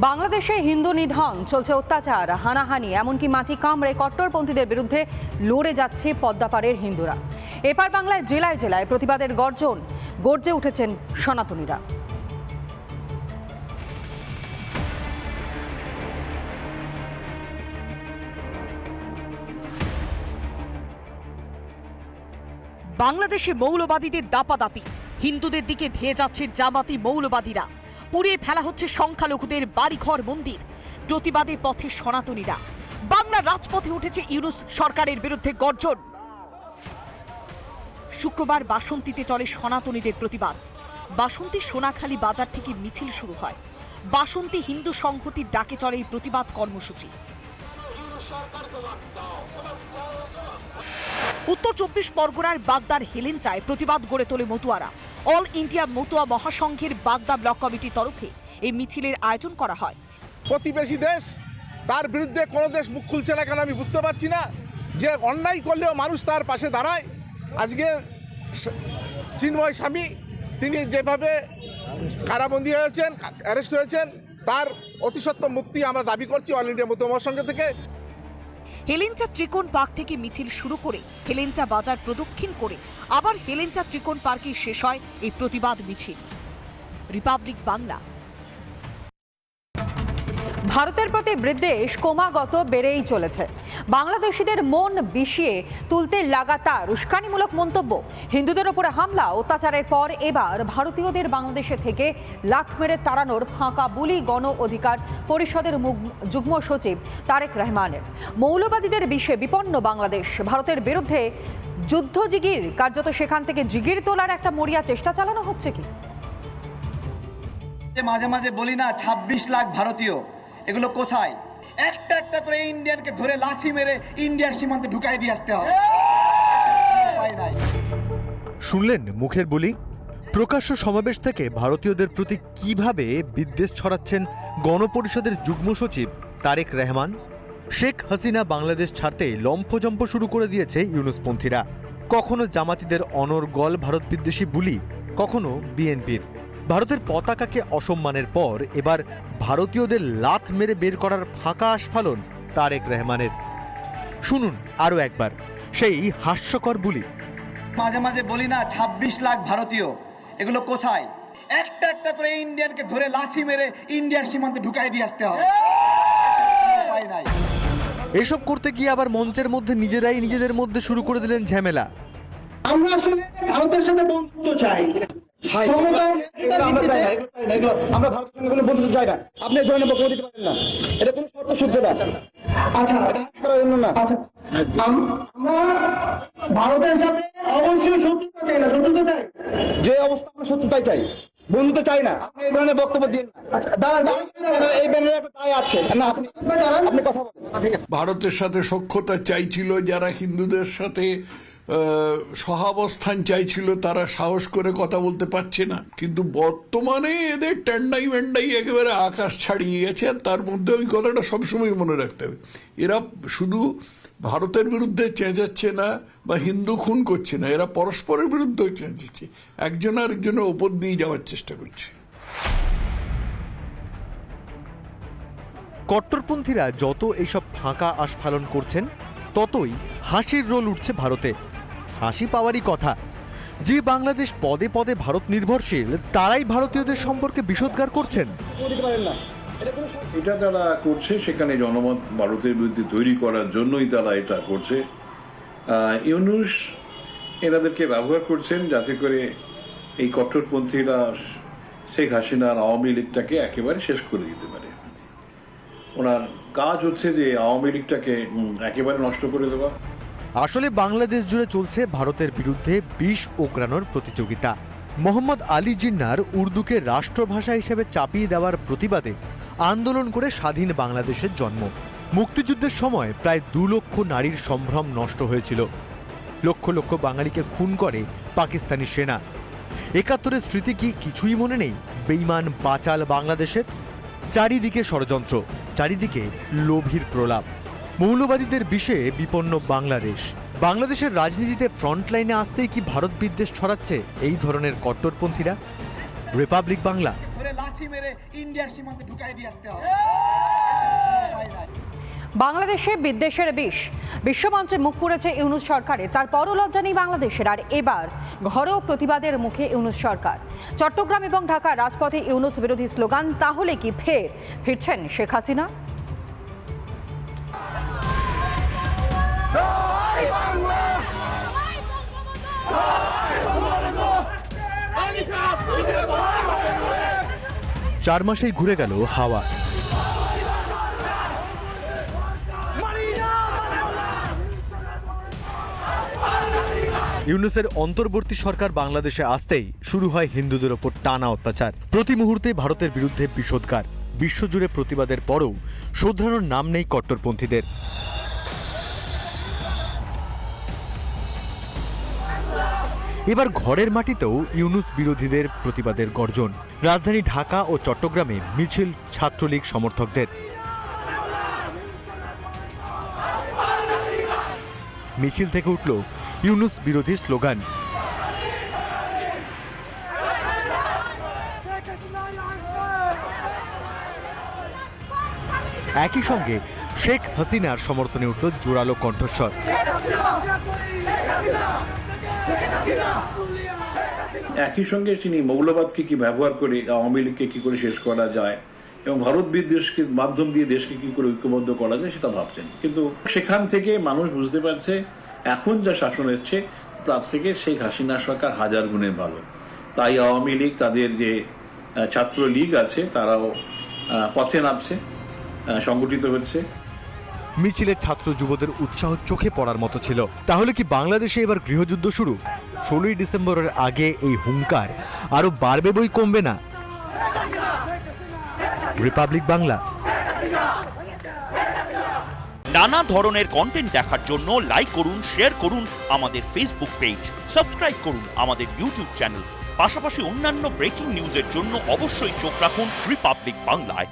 বাংলাদেশে হিন্দু নিধন চলছে, অত্যাচার, হানাহানি, এমনকি মাটি কামড়ে কট্টরপন্থীদের বিরুদ্ধে লড়ে যাচ্ছে পদ্মাপাড়ের হিন্দুরা। এপার বাংলায় জেলায় জেলায় প্রতিবাদের গর্জন, গর্জে উঠেছেন সনাতনীরা। বাংলাদেশে মৌলবাদীদের দাপাদাপি, হিন্দুদের দিকে ধেয়ে যাচ্ছে জামাতি মৌলবাদীরা, পুড়িয়ে ফেলা হচ্ছে সংখ্যালঘুদের বাড়িঘর মন্দির। প্রতিবাদে পথে সনাতনীরা, বাংলার রাজপথে উঠেছে ইউনূস সরকারের বিরুদ্ধে গর্জন। শুক্রবার বাসন্তীতে চলে সনাতনীদের প্রতিবাদ। বাসন্তী সোনাখালী বাজার থেকে মিছিল শুরু হয়। বাসন্তী হিন্দু সংহতির ডাকে চলে এই প্রতিবাদ কর্মসূচি। উত্তর 24 পরগনার বাগদার হেলেঞ্চায় প্রতিবাদ গড়ে তোলে মতুয়ারা। অল ইন্ডিয়া মতুয়া মহাসংঘের বাগদা ব্লক কমিটির তরফে এই মিছিলের আয়োজন করা হয়। প্রতিবেশী দেশ, তার বিরুদ্ধে কোনো দেশ মুখ খুলছে না কেন আমি বুঝতে পারছি না। যে অন্যায় করলেও মানুষ তার পাশে দাঁড়ায়। আজকে চিন্ময় স্বামী তিনি যেভাবে কারাবন্দী হয়েছেন, অ্যারেস্ট হয়েছেন, তার অতি সত্ত্বর মুক্তি আমরা দাবি করছি অল ইন্ডিয়া মতুয়া মহাসংঘ থেকে। হেলেঞ্চা ত্রিকোণ পার্ক থেকে মিছিল শুরু করে হেলেঞ্চা বাজার প্রদক্ষিণ করে আবার হেলেঞ্চা ত্রিকোণ পার্কে শেষ হয় এই প্রতিবাদ মিছিল। রিপাবলিক বাংলা। ভারতের প্রতি বিদ্বেষ ক্রমাগত বেড়েই চলেছে। বাংলাদেশিদের মন বিষিয়ে তুলতে লাগাতার উস্কানিমূলক মন্তব্য, হিন্দুদের ওপরে হামলা, অত্যাচারের পর এবার ভারতীয়দের বাংলাদেশে থেকে লাথ মেরে তাড়ানোর ফাঁকা বুলি গণ অধিকার পরিষদের যুগ্ম সচিব তারেক রহমানের। মৌলবাদীদের বিষে বিপন্ন বাংলাদেশ, ভারতের বিরুদ্ধে যুদ্ধ জিগির, কার্যত সেখান থেকে জিগির তোলার একটা মরিয়া চেষ্টা চালানো হচ্ছে কি? মাঝে মাঝে বলি না 26 লাখ ভারতীয়, এগুলো কোথায়? একটা একটা করে ইন্ডিয়ানকে ধরে লাথি মেরে ইন্ডিয়ার সীমান্তে ঢুকাই দিয়ে আসতে হবে। শুনলেন মুখের বুলি? প্রকাশ্য সমাবেশ থেকে ভারতীয়দের প্রতি কিভাবে বিদ্বেষ ছড়াচ্ছেন গণপরিষদের যুগ্ম সচিব তারেক রহমান। শেখ হাসিনা বাংলাদেশ ছাড়তে লম্ফজম্প শুরু করে দিয়েছে ইউনূসপন্থীরা। কখনো জামাতিদের অনর্গল ভারত বিদ্বেষী বুলি, কখনো বিএনপির। ভারতের পতাকাকে অসম্মানের পর এবার ভারতীয়দের লাথ মেরে বের করার ফাঁকা আস্ফালন তারেক রহমানের। শুনুন আরও একবার সেই হাস্যকর বুলি। মাঝে মাঝে বলি না 26 লাখ ভারতীয়, এগুলো কোথায়? একটা একটা করে ইন্ডিয়ানকে ধরে লাথি মেরে ইন্ডিয়ার সীমান্তে ঢুকাই দিয়ে আসতে হবে। এসব করতে গিয়ে আবার মঞ্চের মধ্যে নিজেরাই নিজেদের মধ্যে শুরু করে দিলেন ঝামেলা। আমরা আসলে ভারতের সাথে বন্ধুত্ব চাই, আমরা ভারতের সঙ্গে কোনো বন্ধুত্ব চাই না। আপনি জয়েন বক্তব্য দিতে পারেন না, এটা কোনো শর্ত সূত্র না। আচ্ছা না, আচ্ছা আমরা ভারতের সাথে অবশ্যই শত্রুতা চাই না, শত্রুতা চাই, যে অবস্থা আমরা শত্রুতাই চাই, বন্ধুত্ব চাই না। আপনি এই ধরনের বক্তব্য দিন না। এই ব্যানারে একটা দায় আছে না, আপনি কথা বলেন। ভারতের সাথে সখ্যতা চাইছিল যারা, হিন্দুদের সাথে সহাবস্থান চাইছিল, তারা সাহস করে কথা বলতে পারছে না। কিন্তু বর্তমানে এদের ট্যান্ডাই ম্যান্ডাই একেবারে আকাশ ছাড়িয়ে গেছে। আর তার মধ্যে ওই কথাটা সবসময় মনে রাখতে হবে, এরা শুধু ভারতের বিরুদ্ধে চেঁচাচ্ছে না বা হিন্দু খুন করছে না, এরা পরস্পরের বিরুদ্ধেও চেঁচাচ্ছে, একজন আরেকজনের ওপর দিয়ে যাওয়ার চেষ্টা করছে। কট্টরপন্থীরা যত এইসব ফাঁকা আস্ফালন করছেন, ততই হাসির রোল উঠছে ভারতে। হাসি পাওয়ারই কথা, যে বাংলাদেশ পদে পদে ভারত নির্ভরশীল, তারাই ভারতীয়দের সম্পর্কে বিষোদ্গার করছেন। এটা তারা করছে, সেখানে জনমত ভারতের বিরুদ্ধে তৈরি করার জন্যই তারা এটা করছে। ইউনূস এনাদেরকে ব্যবহার করছেন যাতে করে এই কট্টরপন্থীরা শেখ হাসিনার আওয়ামী লীগটাকে একেবারে শেষ করে দিতে পারে। ওনার কাজ হচ্ছে যে আওয়ামী লীগটাকে একেবারে নষ্ট করে দেওয়া। আসলে বাংলাদেশ জুড়ে চলছে ভারতের বিরুদ্ধে বিষ ওগড়ানোর প্রতিযোগিতা। মোহাম্মদ আলী জিন্নার উর্দুকে রাষ্ট্রভাষা হিসেবে চাপিয়ে দেওয়ার প্রতিবাদে আন্দোলন করে স্বাধীন বাংলাদেশের জন্ম। মুক্তিযুদ্ধের সময় প্রায় 2 লক্ষ নারীর সম্ভ্রম নষ্ট হয়েছিল। লক্ষ লক্ষ বাঙালিকে খুন করে পাকিস্তানি সেনা। 71-এর স্মৃতি কি কিছুই মনে নেই বেঈমান বাচাল বাংলাদেশের? চারিদিকে ষড়যন্ত্র, চারিদিকে লোভীর প্রলাপ। মৌলবাদীদের বিষে বিপন্ন বাংলাদেশ। বাংলাদেশের রাজনীতিতে ফ্রন্টলাইনে আসতেই কি ভারত বিদ্বেষ ছড়াচ্ছে এই ধরনের কট্টরপন্থীরা? রিপাবলিক বাংলা। লাথি মেরে ইন্ডিয়ার সীমান্তে ঢুকাই দিয়ে আসতে হবে। বাংলাদেশে বিদ্বেষের বিষ বিশ্বমঞ্চে মুখ পুড়েছে ইউনূস সরকারে, তারপরও লজ্জা নেই বাংলাদেশের। আর এবার ঘরেও প্রতিবাদের মুখে ইউনূস সরকার। চট্টগ্রাম এবং ঢাকার রাজপথে ইউনূস বিরোধী স্লোগান। তাহলে কি ফিরছেন শেখ হাসিনা? চার মাসেই ঘুরে গেল হাওয়া। ইউনূসের অন্তর্বর্তী সরকার বাংলাদেশে আসতেই শুরু হয় হিন্দুদের ওপর টানা অত্যাচার। প্রতি মুহূর্তে ভারতের বিরুদ্ধে বিষোদ্গার। বিশ্বজুড়ে প্রতিবাদের পরও শোধরানোর নাম নেই কট্টরপন্থীদের। এবার ঘরের মাটিতেও ইউনূস বিরোধীদের প্রতিবাদের গর্জন। রাজধানী ঢাকা ও চট্টগ্রামে মিছিল ছাত্রলীগ সমর্থকদের। মিছিল থেকে উঠল ইউনূস বিরোধী স্লোগান। একই সঙ্গে শেখ হাসিনার সমর্থনে উঠল জোরালো কণ্ঠস্বর। একই সঙ্গে তিনি মৌলবাদকে কি ব্যবহার করে আওয়ামী লীগকে কি করে শেষ করা যায় এবং ভারত বিদ্বেষকে মাধ্যম দিয়ে দেশকে কি করে ঐক্যবদ্ধ করা যায় সেটা ভাবছেন। কিন্তু সেখান থেকে মানুষ বুঝতে পারছে এখন যা শাসন হচ্ছে তার থেকে শেখ হাসিনা সরকার হাজার গুণে ভালো। তাই আওয়ামী লীগ, তাদের যে ছাত্র লীগ আছে, তারাও পথে নামছে, সংগঠিত হচ্ছে। মিছিলে ছাত্র যুবদের উৎসাহ চোখে পড়ার মতো ছিল। তাহলে কি বাংলাদেশে এবার গৃহযুদ্ধ শুরু? 16ই ডিসেম্বরের আগে এই হুঙ্কার আরো বাড়বে বই কমবে না। রিপাবলিক বাংলা। নানা ধরনের কন্টেন্ট দেখার জন্য লাইক করুন, শেয়ার করুন আমাদের ফেসবুক পেজ, সাবস্ক্রাইব করুন আমাদের ইউটিউব চ্যানেল। পাশাপাশি অন্যান্য ব্রেকিং নিউজের জন্য অবশ্যই চোখ রাখুন রিপাবলিক বাংলায়।